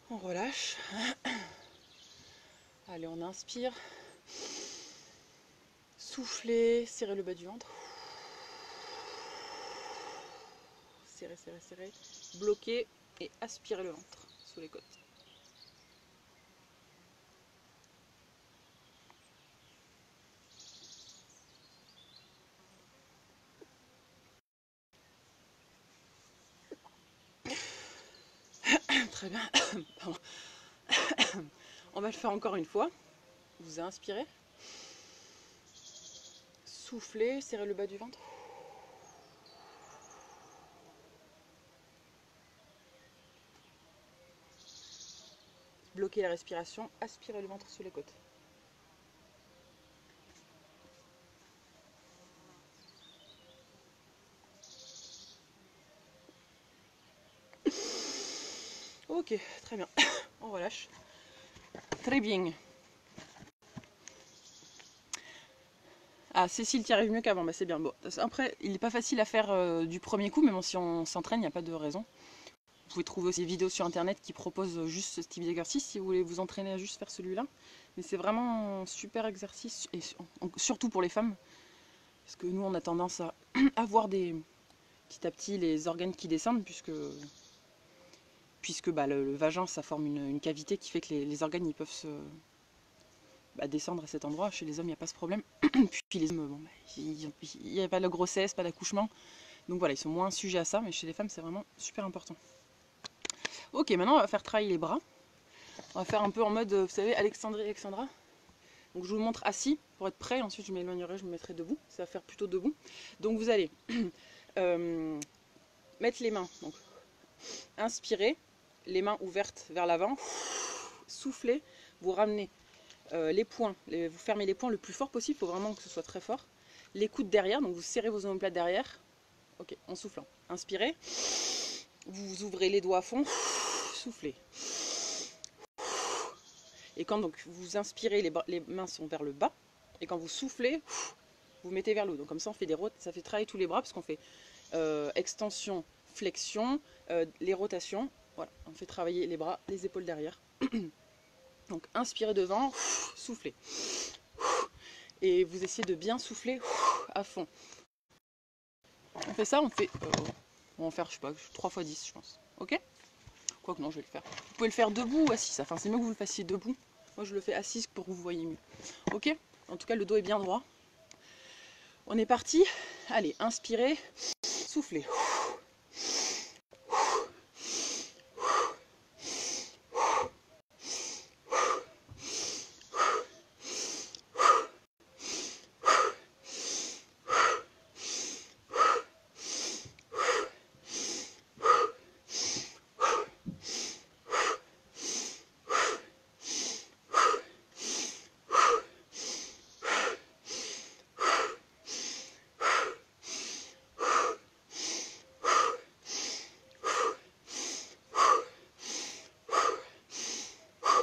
On relâche. Allez, on inspire. Soufflez, serrez le bas du ventre. Serrez, serrez, serrez. Bloquez et aspirez le ventre sous les côtes. Très bien. Pardon. On va le faire encore une fois. Vous inspirez. Soufflez, serrez le bas du ventre. Bloquez la respiration, aspirez le ventre sous les côtes. Ok, très bien. On relâche. Très bien. Ah, Cécile, tu arrives mieux qu'avant, bah, c'est bien. Bon, après, il n'est pas facile à faire du premier coup, mais bon, si on s'entraîne, il n'y a pas de raison. Vous pouvez trouver aussi des vidéos sur internet qui proposent juste ce type d'exercice si vous voulez vous entraîner à juste faire celui-là. Mais c'est vraiment un super exercice, et surtout pour les femmes. Parce que nous, on a tendance à avoir petit à petit les organes qui descendent, puisque bah, le vagin, ça forme une cavité qui fait que les organes ils peuvent descendre à cet endroit. Chez les hommes, il n'y a pas ce problème. Puis les hommes, bon, il n'y a pas de grossesse, pas d'accouchement. Donc voilà, ils sont moins sujets à ça, mais chez les femmes, c'est vraiment super important. Ok, maintenant on va faire travailler les bras. On va faire un peu en mode, vous savez, Alexandra. Donc je vous montre assis pour être prêt. Ensuite je m'éloignerai, je me mettrai debout. Ça va faire plutôt debout. Donc vous allez mettre les mains. Donc inspirez, les mains ouvertes vers l'avant. Soufflez, vous ramenez les poings, vous fermez les poings le plus fort possible. Il faut vraiment que ce soit très fort. Les coudes derrière, donc vous serrez vos omoplates derrière. Ok, en soufflant. Inspirez. Vous ouvrez les doigts à fond. Soufflez. Et quand donc vous inspirez, les mains sont vers le bas. Et quand vous soufflez, vous mettez vers le haut. Donc comme ça, on fait ça fait travailler tous les bras parce qu'on fait extension, flexion, les rotations. Voilà, on fait travailler les bras, les épaules derrière. Donc inspirez devant, soufflez. Et vous essayez de bien souffler à fond. On fait ça, on va en faire, je sais pas, 3 x 10, je pense. Ok? Quoique non, je vais le faire. Vous pouvez le faire debout ou assis. Enfin, c'est mieux que vous le fassiez debout. Moi, je le fais assise pour que vous voyez mieux. Ok? En tout cas, le dos est bien droit. On est parti. Allez, inspirez, soufflez.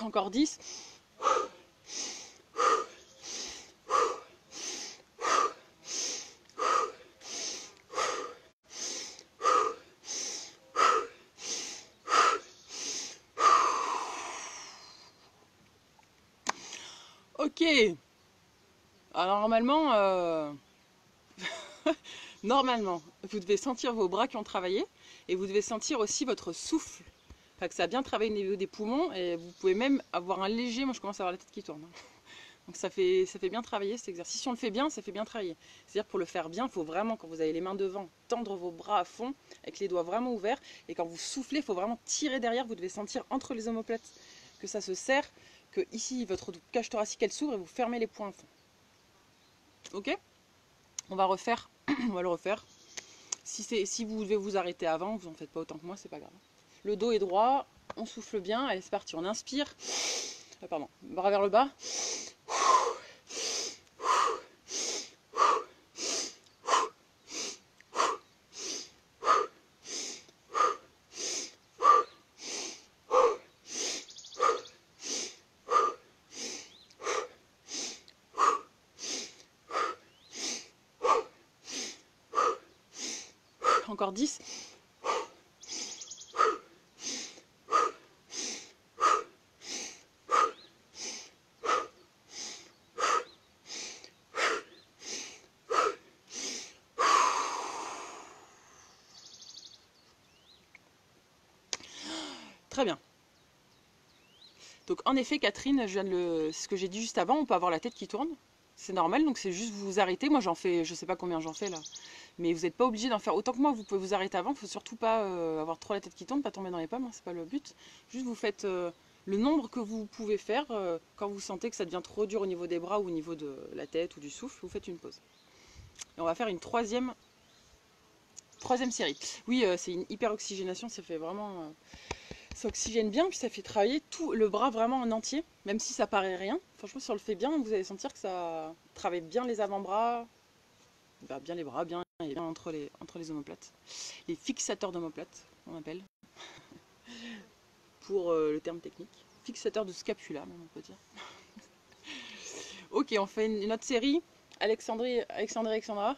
Encore 10. Ok. Alors normalement, normalement, vous devez sentir vos bras qui ont travaillé et vous devez sentir aussi votre souffle. Enfin, que ça a bien travaillé au niveau des poumons et vous pouvez même avoir un léger, moi je commence à avoir la tête qui tourne. Donc ça fait bien travailler cet exercice. Si on le fait bien, ça fait bien travailler. C'est-à-dire pour le faire bien, il faut vraiment, quand vous avez les mains devant, tendre vos bras à fond, avec les doigts vraiment ouverts. Et quand vous soufflez, il faut vraiment tirer derrière. Vous devez sentir entre les omoplates que ça se serre, que ici, votre cage thoracique, elle s'ouvre et vous fermez les poings à fond. Ok? On va refaire, on va le refaire. Si vous devez vous arrêter avant, vous en faites pas autant que moi, c'est pas grave. Le dos est droit, on souffle bien. Allez, c'est parti, on inspire. Pardon, bras vers le bas. Encore 10. Très bien. Donc en effet, Catherine, ce que j'ai dit juste avant, on peut avoir la tête qui tourne. C'est normal, donc c'est juste vous arrêter. Moi j'en fais, je sais pas combien j'en fais là. Mais vous n'êtes pas obligé d'en faire autant que moi, vous pouvez vous arrêter avant. Il ne faut surtout pas avoir trop la tête qui tourne, pas tomber dans les pommes, hein, c'est pas le but. Juste vous faites le nombre que vous pouvez faire quand vous sentez que ça devient trop dur au niveau des bras ou au niveau de la tête ou du souffle, vous faites une pause. Et on va faire une troisième série. Oui, c'est une hyper oxygénation, ça fait vraiment... ça oxygène bien, puis ça fait travailler tout le bras vraiment en entier, même si ça paraît rien. Franchement, si on le fait bien, vous allez sentir que ça travaille bien les avant-bras, bien les bras, bien entre les omoplates. Les fixateurs d'omoplates, on appelle, pour le terme technique. Fixateur de scapula, même on peut dire. Ok, on fait une autre série. Alexandra.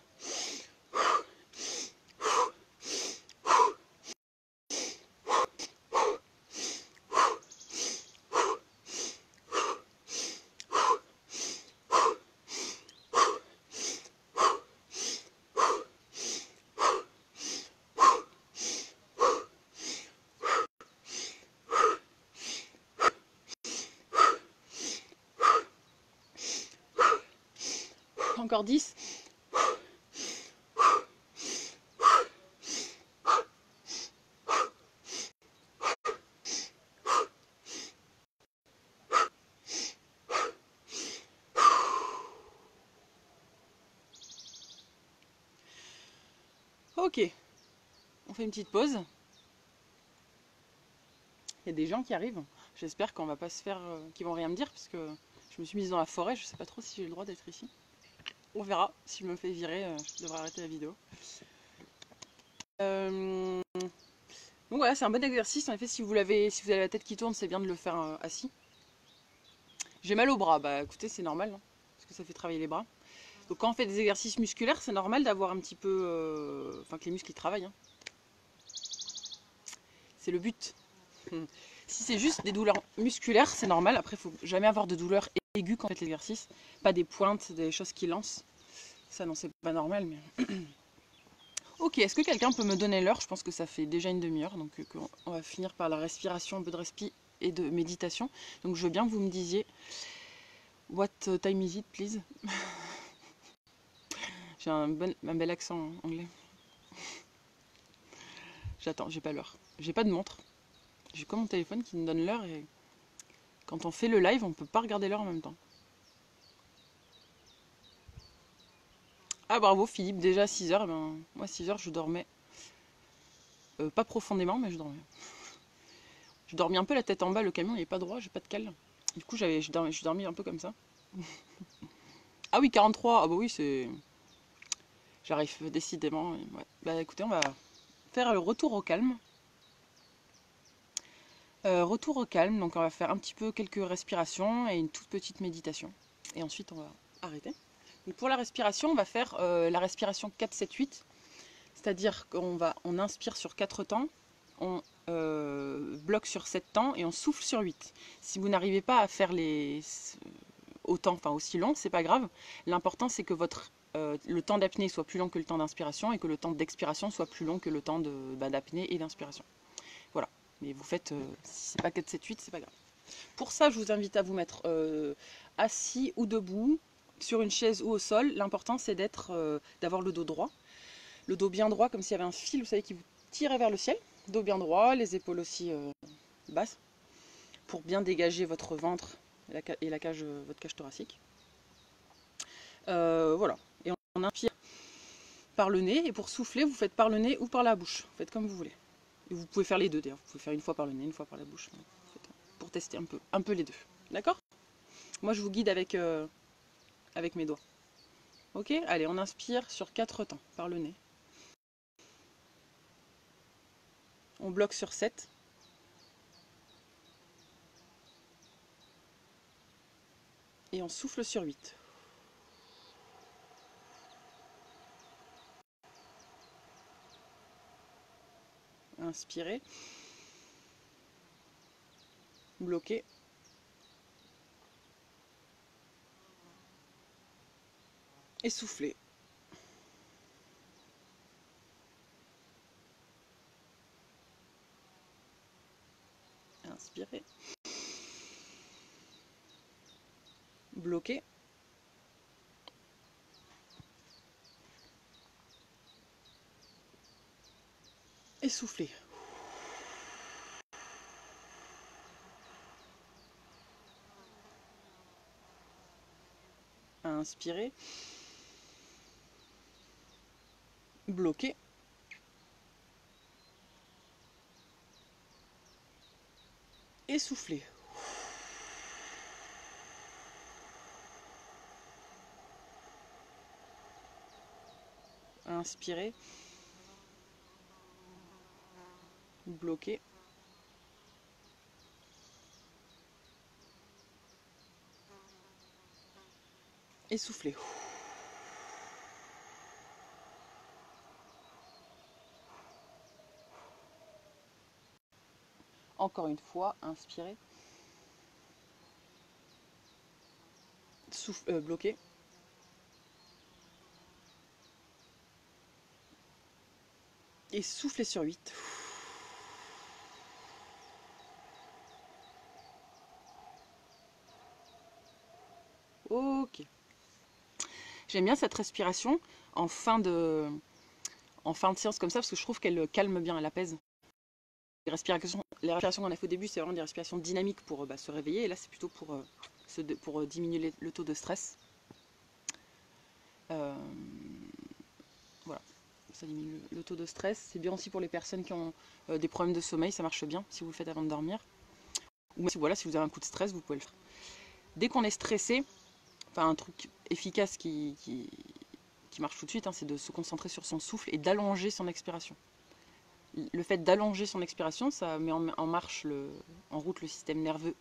Encore 10. Ok, on fait une petite pause. Il y a des gens qui arrivent. J'espère qu'on va pas se faire, qu'ils vont rien me dire, parce que je me suis mise dans la forêt. Je sais pas trop si j'ai le droit d'être ici. On verra. Si je me fais virer, je devrais arrêter la vidéo. Donc voilà, c'est un bon exercice. En effet, si vous avez la tête qui tourne, c'est bien de le faire assis. J'ai mal au bras. Bah écoutez, c'est normal, hein, parce que ça fait travailler les bras. Donc quand on fait des exercices musculaires, c'est normal d'avoir un petit peu... Enfin, que les muscles ils travaillent. Hein. C'est le but. Si c'est juste des douleurs musculaires, c'est normal. Après, il faut jamais avoir de douleurs aiguës quand on fait l'exercice. Pas des pointes, des choses qui lancent. Ça, non, c'est pas normal. Mais... Ok, est-ce que quelqu'un peut me donner l'heure? Je pense que ça fait déjà une demi-heure. Donc on va finir par la respiration, un peu de respi et de méditation. Donc je veux bien que vous me disiez what time is it, please? J'ai un bel accent anglais. J'attends, j'ai pas l'heure. J'ai pas de montre. J'ai comme mon téléphone qui me donne l'heure et quand on fait le live, on peut pas regarder l'heure en même temps. Ah bravo Philippe, déjà 6h, ben, moi 6h je dormais. Pas profondément, mais je dormais. Je dormis un peu la tête en bas, le camion il est pas droit, j'ai pas de cale. Du coup je dormis un peu comme ça. Ah oui, 43, ah bah oui c'est... J'arrive décidément. Ouais. Bah écoutez, on va faire le retour au calme. Retour au calme, donc on va faire un petit peu quelques respirations et une toute petite méditation. Et ensuite on va arrêter. Donc pour la respiration, on va faire la respiration 4-7-8. C'est-à-dire on inspire sur 4 temps, on bloque sur 7 temps et on souffle sur 8. Si vous n'arrivez pas à faire autant, enfin aussi long, c'est pas grave. L'important c'est que le temps d'apnée soit plus long que le temps d'inspiration et que le temps d'expiration soit plus long que le temps d'apnée et d'inspiration. Voilà. Mais vous faites, si c'est pas 4-7-8, c'est pas grave. Pour ça, je vous invite à vous mettre assis ou debout, sur une chaise ou au sol. L'important c'est d'avoir le dos droit. Le dos bien droit, comme s'il y avait un fil, vous savez, qui vous tirait vers le ciel. Dos bien droit, les épaules aussi basses, pour bien dégager votre ventre et votre cage thoracique. Voilà. Et on inspire par le nez, et pour souffler, vous faites par le nez ou par la bouche. Vous faites comme vous voulez. Et vous pouvez faire les deux d'ailleurs. Vous pouvez faire une fois par le nez, une fois par la bouche. Pour tester un peu les deux. D'accord? Moi, je vous guide avec mes doigts. Ok? Allez, on inspire sur 4 temps par le nez. On bloque sur 7. Et on souffle sur 8. Inspirez. Bloquez. Et soufflez. Inspirez. Bloquez. Et soufflez. Inspirez. Bloquez. Et soufflez. Inspirez. Bloquez. Et soufflez. Encore une fois, inspirez. Bloquez. Et soufflez sur 8. Ok. J'aime bien cette respiration en fin de séance comme ça, parce que je trouve qu'elle calme bien, elle apaise. Les respirations qu'on a fait au début, c'est vraiment des respirations dynamiques pour se réveiller, et là c'est plutôt pour diminuer le taux de stress. Voilà, ça diminue le taux de stress. C'est bien aussi pour les personnes qui ont des problèmes de sommeil, ça marche bien si vous le faites avant de dormir. Ou si vous avez un coup de stress, vous pouvez le faire. Dès qu'on est stressé, enfin un truc efficace qui marche tout de suite, c'est de se concentrer sur son souffle et d'allonger son expiration. Le fait d'allonger son expiration, ça met en route le système nerveux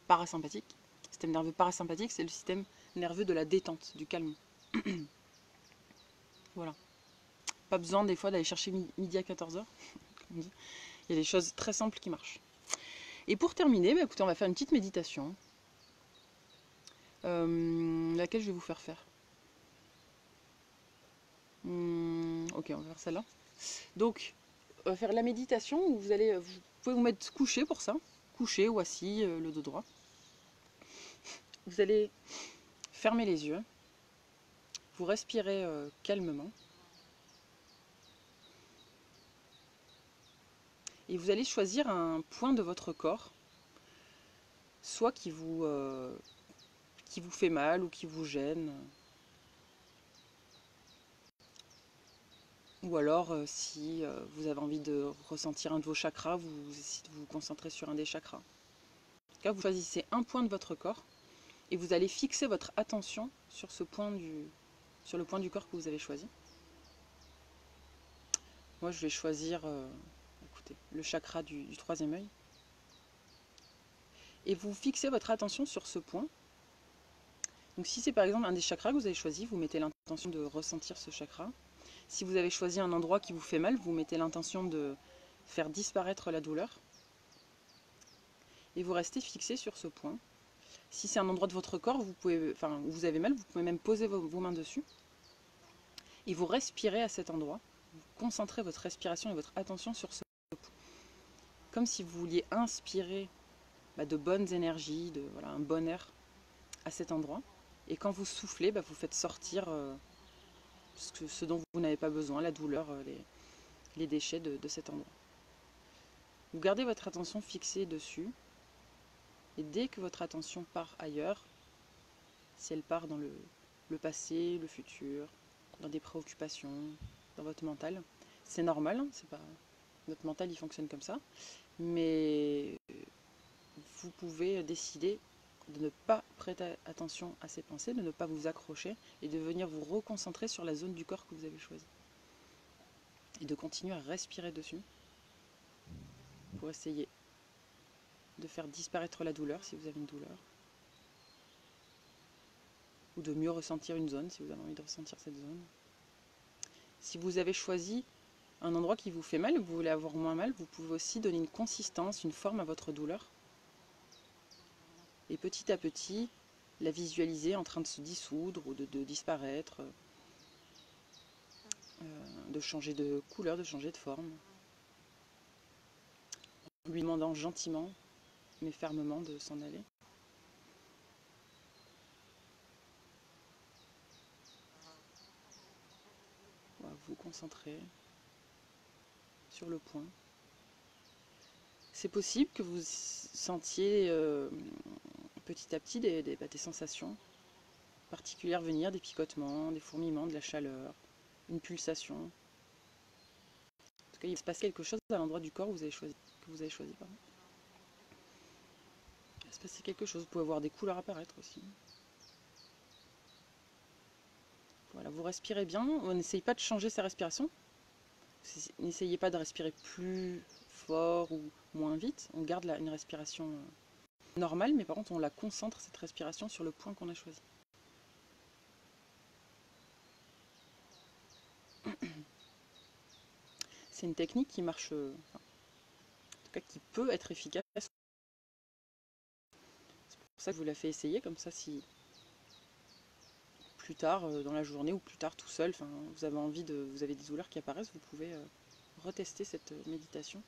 parasympathique. Le système nerveux parasympathique, c'est le système nerveux de la détente, du calme. Voilà. Pas besoin des fois d'aller chercher midi à 14h. Il y a des choses très simples qui marchent. Et pour terminer, écoutez, on va faire une petite méditation. Laquelle je vais vous faire faire. Ok, on va faire celle-là. Donc, on va faire la méditation où vous pouvez vous mettre couché pour ça. Couché ou assis, le dos droit. Vous allez fermer les yeux. Vous respirez calmement. Et vous allez choisir un point de votre corps, soit qui vous fait mal ou qui vous gêne. Ou alors, si vous avez envie de ressentir un de vos chakras, vous essayez de vous concentrer sur un des chakras. En tout cas, vous choisissez un point de votre corps et vous allez fixer votre attention sur le point du corps que vous avez choisi. Moi, je vais choisir écoutez, le chakra du 3e œil. Et vous fixez votre attention sur ce point. Donc si c'est par exemple un des chakras que vous avez choisi, vous mettez l'intention de ressentir ce chakra. Si vous avez choisi un endroit qui vous fait mal, vous mettez l'intention de faire disparaître la douleur. Et vous restez fixé sur ce point. Si c'est un endroit de votre corps, où vous avez mal, vous pouvez même poser vos mains dessus. Et vous respirez à cet endroit. Vous concentrez votre respiration et votre attention sur ce point. Comme si vous vouliez inspirer de bonnes énergies, un bon air à cet endroit. Et quand vous soufflez, vous faites sortir ce dont vous n'avez pas besoin, la douleur, les déchets de cet endroit. Vous gardez votre attention fixée dessus. Et dès que votre attention part ailleurs, si elle part dans le passé, le futur, dans des préoccupations, dans votre mental, c'est normal, hein, c'est pas... Notre mental il fonctionne comme ça, mais vous pouvez décider de ne pas prêter attention à ces pensées, de ne pas vous accrocher et de venir vous reconcentrer sur la zone du corps que vous avez choisie. Et de continuer à respirer dessus pour essayer de faire disparaître la douleur si vous avez une douleur. Ou de mieux ressentir une zone si vous avez envie de ressentir cette zone. Si vous avez choisi un endroit qui vous fait mal et que vous voulez avoir moins mal, vous pouvez aussi donner une consistance, une forme à votre douleur. Et petit à petit, la visualiser en train de se dissoudre ou de disparaître, de changer de couleur, de changer de forme. En lui demandant gentiment, mais fermement, de s'en aller. Voilà, vous concentrer sur le point. C'est possible que vous sentiez petit à petit des sensations particulières venir, des picotements, des fourmillements, de la chaleur, une pulsation. En tout cas, il se passe quelque chose à l'endroit du corps que vous avez choisi. Pardon. Il va se passer quelque chose. Vous pouvez voir des couleurs apparaître aussi. Voilà, vous respirez bien. On n'essaye pas de changer sa respiration. N'essayez pas de respirer plus fort ou moins vite. On garde une respiration normale, mais par contre, on la concentre, cette respiration, sur le point qu'on a choisi. C'est une technique qui marche, en tout cas qui peut être efficace. C'est pour ça que je vous la fais essayer, comme ça si plus tard dans la journée ou plus tard tout seul, vous avez vous avez des douleurs qui apparaissent, vous pouvez retester cette méditation.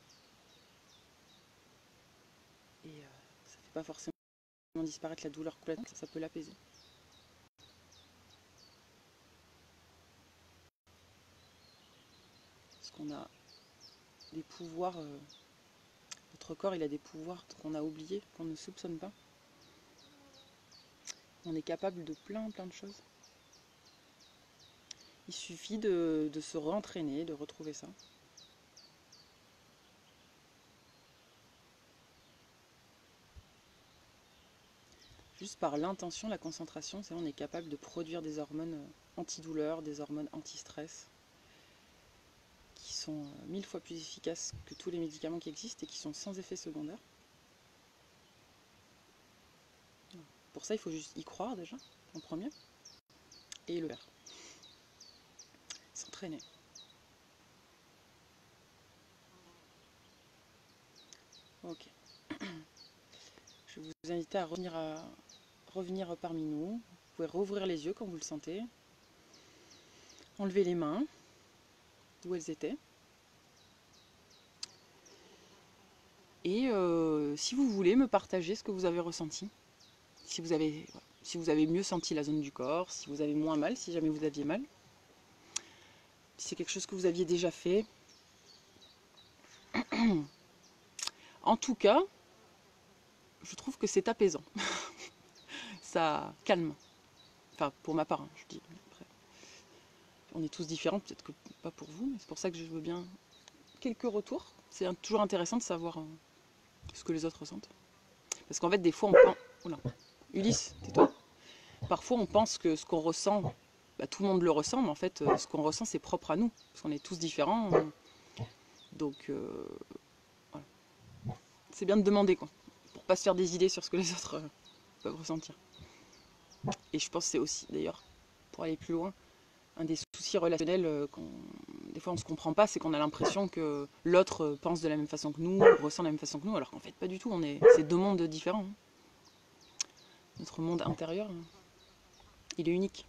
Et ça ne fait pas forcément disparaître la douleur complètement, ça peut l'apaiser. Parce qu'on a des pouvoirs, notre corps il a des pouvoirs qu'on a oubliés, qu'on ne soupçonne pas. On est capable de plein de choses. Il suffit de se réentraîner, de retrouver ça. Juste par l'intention, la concentration, on est capable de produire des hormones antidouleurs, des hormones anti-stress, qui sont 1000 fois plus efficaces que tous les médicaments qui existent et qui sont sans effet secondaire. Pour ça, il faut juste y croire déjà, en premier, et le faire. S'entraîner. Ok. Je vais vous inviter à revenir parmi nous. Vous pouvez rouvrir les yeux quand vous le sentez. Enlever les mains d'où elles étaient. Et si vous voulez me partager ce que vous avez ressenti, si vous avez mieux senti la zone du corps, si vous avez moins mal, si jamais vous aviez mal, si c'est quelque chose que vous aviez déjà fait. En tout cas, je trouve que c'est apaisant. Ça calme. Enfin, pour ma part, hein, je dis. Après, on est tous différents, peut-être que pas pour vous, mais c'est pour ça que je veux bien quelques retours. C'est toujours intéressant de savoir ce que les autres ressentent. Parce qu'en fait, des fois, on pense... Oula. Ulysse, tais-toi. Parfois, on pense que ce qu'on ressent, tout le monde le ressent, mais en fait, ce qu'on ressent, c'est propre à nous. Parce qu'on est tous différents. Donc, voilà. C'est bien de demander, quoi. Pour pas se faire des idées sur ce que les autres peuvent ressentir. Et je pense que c'est aussi, d'ailleurs, pour aller plus loin, un des soucis relationnels, des fois on ne se comprend pas, c'est qu'on a l'impression que l'autre pense de la même façon que nous, ressent de la même façon que nous, alors qu'en fait pas du tout, c'est deux mondes différents. Hein. Notre monde intérieur, il est unique.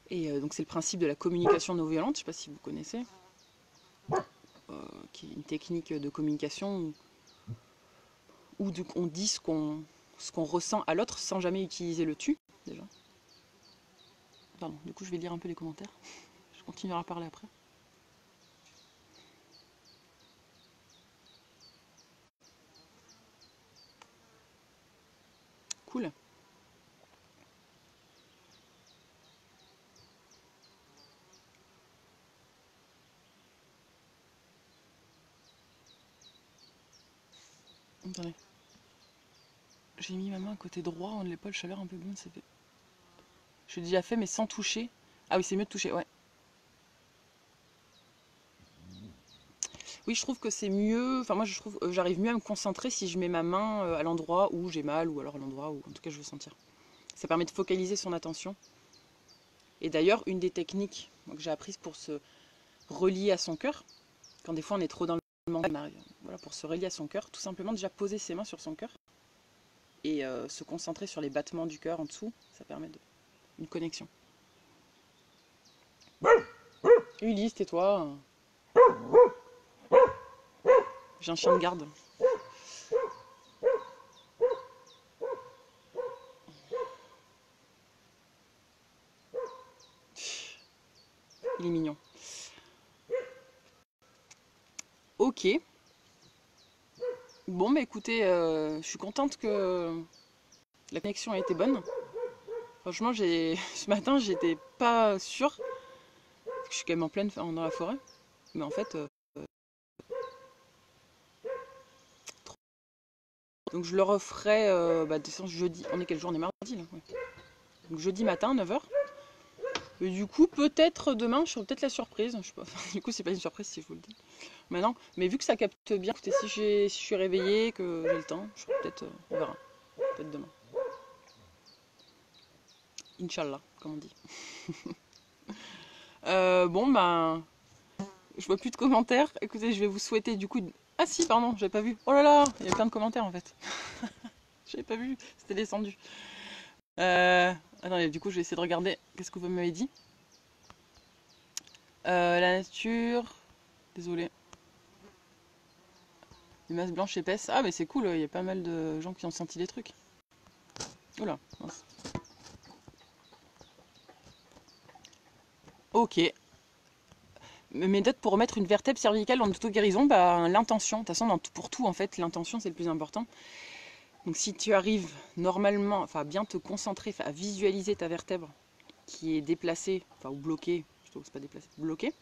Et donc c'est le principe de la communication non violente, je ne sais pas si vous connaissez, qui est une technique de communication où on dit ce qu'on ressent à l'autre sans jamais utiliser le tu, déjà. Pardon, du coup je vais lire un peu les commentaires. Je continuerai à parler après. Cool. Attendez. J'ai mis ma main à côté droit en l'épaule, chaleur un peu bonne, ça fait. Je l'ai déjà fait, mais sans toucher. Ah oui, c'est mieux de toucher, ouais. Oui, je trouve que c'est mieux. Enfin, moi, je trouve j'arrive mieux à me concentrer si je mets ma main à l'endroit où j'ai mal ou alors à l'endroit où, en tout cas, je veux sentir. Ça permet de focaliser son attention. Et d'ailleurs, une des techniques que j'ai apprises pour se relier à son cœur, quand des fois on est trop dans le mental, voilà, pour se relier à son cœur, tout simplement déjà poser ses mains sur son cœur et se concentrer sur les battements du cœur en dessous, ça permet une connexion. Ulysse, tais-toi. J'ai un chien de garde. Il est mignon. Ok. Bon, bah écoutez, je suis contente que la connexion a été bonne. Franchement, ce matin, j'étais pas sûre. Je suis quand même en pleine dans la forêt. Mais en fait, donc je le referai jeudi. On est quel jour? On est mardi là, ouais. Donc jeudi matin, 9h. Et du coup, peut-être demain, je ferai peut-être la surprise. Je sais pas. Du coup, c'est pas une surprise si je vous le dis. Maintenant, mais vu que ça capte bien, écoutez, si je suis réveillée, que j'ai le temps, je ferai peut-être, on verra. Peut-être demain. Inch'Allah, comme on dit. Bon, ben, je vois plus de commentaires. Écoutez, je vais vous souhaiter du coup. Ah si, pardon, j'avais pas vu. Oh là là, il y a plein de commentaires en fait. J'avais pas vu, c'était descendu. Attendez, du coup, je vais essayer de regarder. Qu'est-ce que vous m'avez dit? La nature. Désolé. Les masses blanches épaisses. Ah, mais c'est cool, il y a pas mal de gens qui ont senti des trucs. Oula, mince. Ok. Mes méthodes pour remettre une vertèbre cervicale en auto-guérison, bah, l'intention. De toute façon, pour tout, en fait, l'intention, c'est le plus important. Donc, si tu arrives normalement, enfin, à bien te concentrer, à visualiser ta vertèbre qui est déplacée, enfin, ou bloquée, plutôt, c'est pas déplacée, bloquée,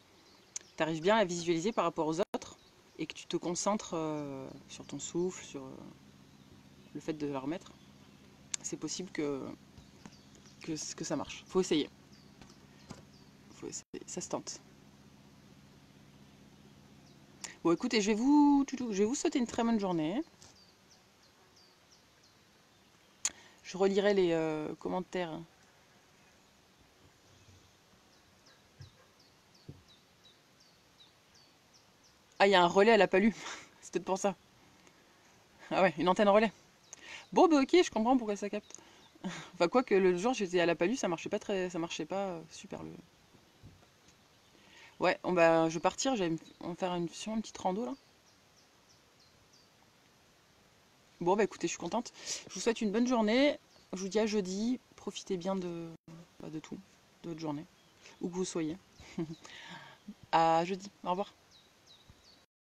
tu arrives bien à visualiser par rapport aux autres et que tu te concentres sur ton souffle, sur le fait de la remettre, c'est possible que ça marche. Faut essayer. Ça se tente. Bon, écoutez, je vais vous souhaiter une très bonne journée. Je relirai les commentaires. Ah, il y a un relais à la palue. C'est peut-être pour ça. Ah ouais, une antenne relais. Bon, bah ok, je comprends pourquoi ça capte. Enfin, quoi que le jour j'étais à la palue, ça marchait pas super. Ouais, je vais partir, on va faire une petite rando là. Bon, bah écoutez, je suis contente. Je vous souhaite une bonne journée. Je vous dis à jeudi. Profitez bien de tout, de votre journée, où que vous soyez. À jeudi. Au revoir.